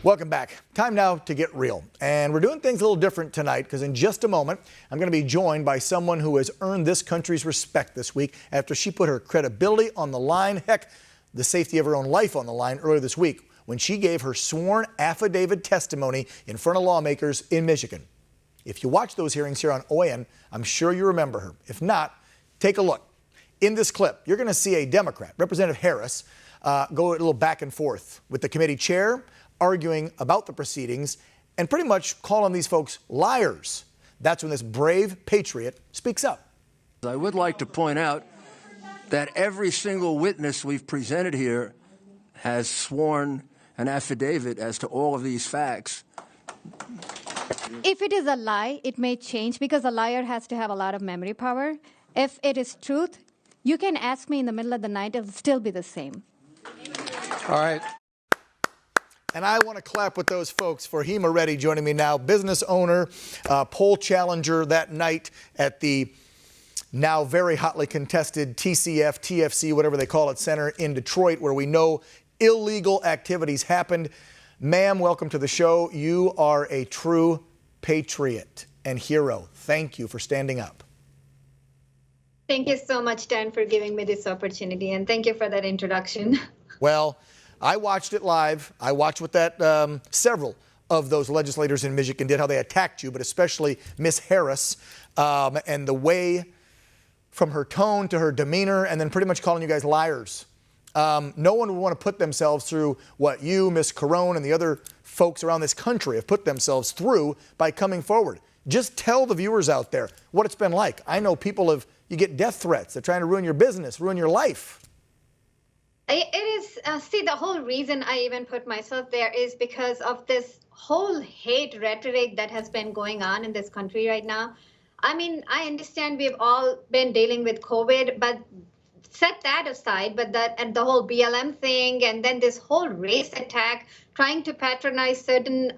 Welcome back. Time now to get real. And we're doing things a little different tonight because in just a moment, I'm going to be joined by someone who has earned this country's respect this week after she put her credibility on the line, heck, the safety of her own life on the line earlier this week when she gave her sworn affidavit testimony in front of lawmakers in Michigan. If you watch those hearings here on OAN, I'm sure you remember her. If not, take a look. In this clip, you're going to see a Democrat, Representative Harris, go a little back and forth with the committee chair, arguing about the proceedings and pretty much calling these folks liars. That's when this brave patriot speaks up. I would like to point out that every single witness we've presented here has sworn an affidavit as to all of these facts. If it is a lie, it may change because a liar has to have a lot of memory power. If it is truth, you can ask me in the middle of the night, it'll still be the same. All right. And I want to clap with those folks for Hema Reddy joining me now, business owner, poll challenger that night at the now very hotly contested TCF, TFC, whatever they call it, center in Detroit, where we know illegal activities happened. Ma'am, welcome to the show. You are a true patriot and hero. Thank you for standing up. Thank you so much, Dan, for giving me this opportunity, and thank you for that introduction. Well, I watched it live. I watched what that several of those legislators in Michigan did, how they attacked you, but especially Miss Harris, and the way from her tone to her demeanor, and then pretty much calling you guys liars. No one would want to put themselves through what you, Miss Carone, and the other folks around this country have put themselves through by coming forward. Just tell the viewers out there what it's been like. I know you get death threats. They're trying to ruin your business, ruin your life. It is, see, the whole reason I even put myself there is because of this whole hate rhetoric that has been going on in this country right now. I mean, I understand we've all been dealing with COVID, but set that aside, but and the whole BLM thing, and then this whole race attack, trying to patronize certain,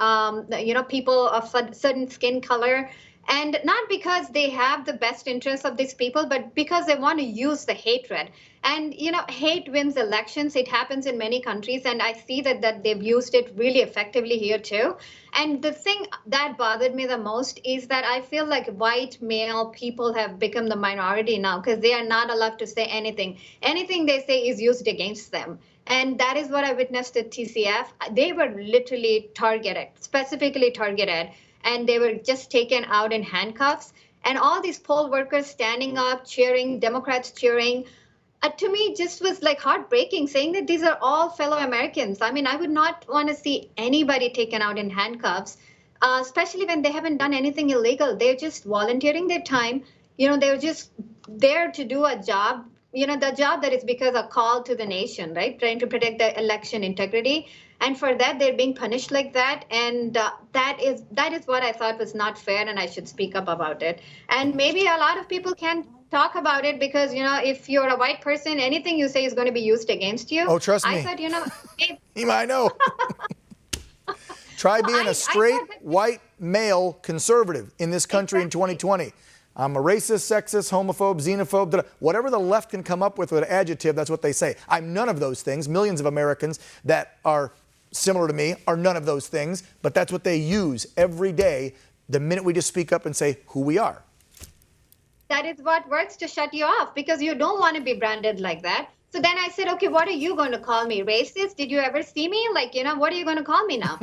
people of certain skin color. And not because they have the best interests of these people, but because they want to use the hatred. And, hate wins elections. It happens in many countries. And I see that they've used it really effectively here, too. And the thing that bothered me the most is that I feel like white male people have become the minority now because they are not allowed to say anything. Anything they say is used against them. And that is what I witnessed at TCF. They were literally targeted, specifically targeted. And they were just taken out in handcuffs. And all these poll workers standing up, cheering, Democrats cheering, to me just was like heartbreaking, saying that these are all fellow Americans. I mean, I would not want to see anybody taken out in handcuffs, especially when they haven't done anything illegal. They're just volunteering their time. They're just there to do a job, the job that is because a call to the nation, right? Trying to protect the election integrity. And for that, they're being punished like that. And that is what I thought was not fair, and I should speak up about it. And maybe a lot of people can't talk about it because, if you're a white person, anything you say is going to be used against you. Oh, trust me. I thought, Hema, I know. Try being a straight, white, male conservative in this country in 2020. I'm a racist, sexist, homophobe, xenophobe, whatever the left can come up with an adjective, that's what they say. I'm none of those things. Millions of Americans that are similar to me are none of those things, but that's what they use every day the minute we just speak up and say who we are. That is what works to shut you off because you don't want to be branded like that. So then I said, okay, what are you going to call me? Racist? Did you ever see me? What are you going to call me now?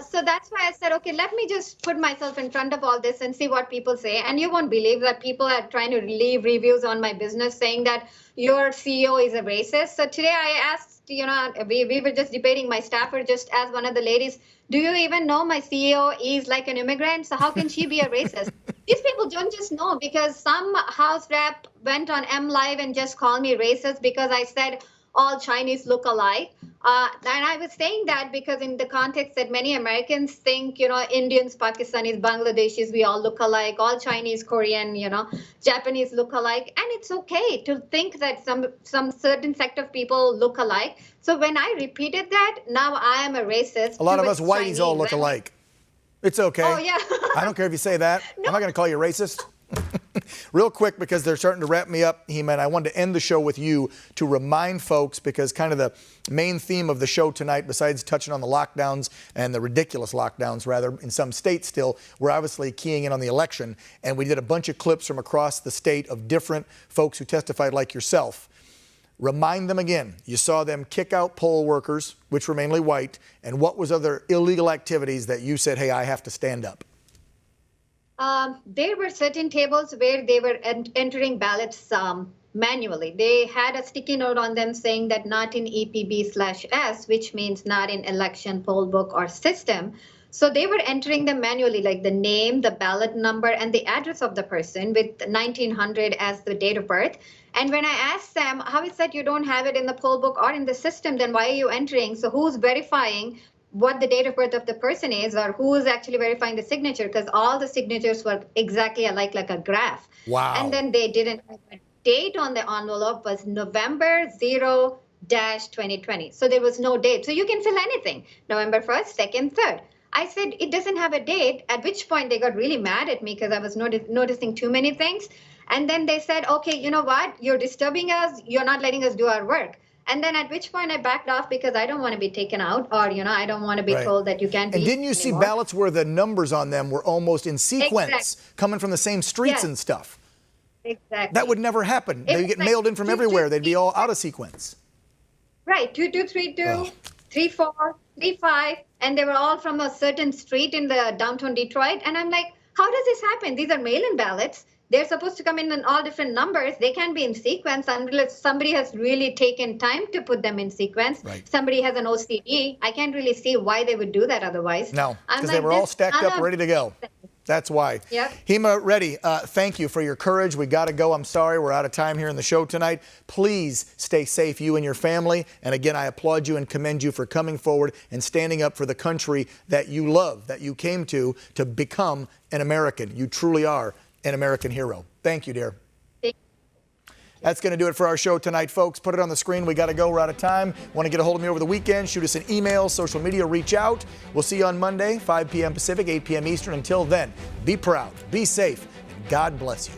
So that's why I said, okay, let me just put myself in front of all this and see what people say. And you won't believe that people are trying to leave reviews on my business saying that your CEO is a racist. So today I asked, we were just debating, my staffer just asked one of the ladies, do you even know my CEO is like an immigrant? So how can she be a racist? These people don't just know because some House rep went on MLive and just called me racist because I said all Chinese look alike. And I was saying that because in the context that many Americans think, Indians, Pakistanis, Bangladeshis, we all look alike, all Chinese, Korean, Japanese look alike. And it's okay to think that some certain sect of people look alike. So when I repeated that, now I am a racist. A lot of us whiteys all look alike. It's okay. Oh, yeah. I don't care if you say that. No. I'm not going to call you racist. Real quick, because they're starting to wrap me up, Hima, I wanted to end the show with you to remind folks, because kind of the main theme of the show tonight, besides touching on the lockdowns and the ridiculous lockdowns, rather, in some states still, we're obviously keying in on the election. And we did a bunch of clips from across the state of different folks who testified like yourself. Remind them again, you saw them kick out poll workers, which were mainly white, and what was other illegal activities that you said, hey, I have to stand up? There were certain tables where they were entering ballots manually. They had a sticky note on them saying that not in EPB/S, which means not in election poll book or system. So they were entering them manually, like the name, the ballot number, and the address of the person with 1900 as the date of birth. And when I asked them, how is that you don't have it in the poll book or in the system, then why are you entering? So who's verifying what the date of birth of the person is, or who is actually verifying the signature? Because all the signatures were exactly alike, like a graph. Wow. And then they didn't have a date on the envelope was November 0-2020. So there was no date. So you can fill anything, November 1st, 2nd, 3rd. I said, it doesn't have a date, at which point they got really mad at me because I was noticing too many things. And then they said, okay, you know what? You're disturbing us. You're not letting us do our work. And then at which point I backed off because I don't want to be taken out, or, I don't want to be told that you can't be. And didn't you see ballots where the numbers on them were almost in sequence, coming from the same streets and stuff? Exactly. That would never happen. They get mailed in from everywhere. They'd be all out of sequence. Right, 2232, 34, 35, and they were all from a certain street in the downtown Detroit. And I'm like, how does this happen? These are mail-in ballots. They're supposed to come in all different numbers. They can't be in sequence unless somebody has really taken time to put them in sequence. Right. Somebody has an OCD. I can't really see why they would do that otherwise. No, because they were all stacked up, ready to go. That's why. Yep. Hima Reddy, thank you for your courage. We got to go. I'm sorry we're out of time here in the show tonight. Please stay safe, you and your family. And again, I applaud you and commend you for coming forward and standing up for the country that you love, that you came to become an American. You truly are an American hero. Thank you, dear. That's going to do it for our show tonight, folks. Put it on the screen. We got to go. We're out of time. Want to get a hold of me over the weekend? Shoot us an email, social media, reach out. We'll see you on Monday, 5 p.m. Pacific, 8 p.m. Eastern. Until then, be proud, be safe, and God bless you.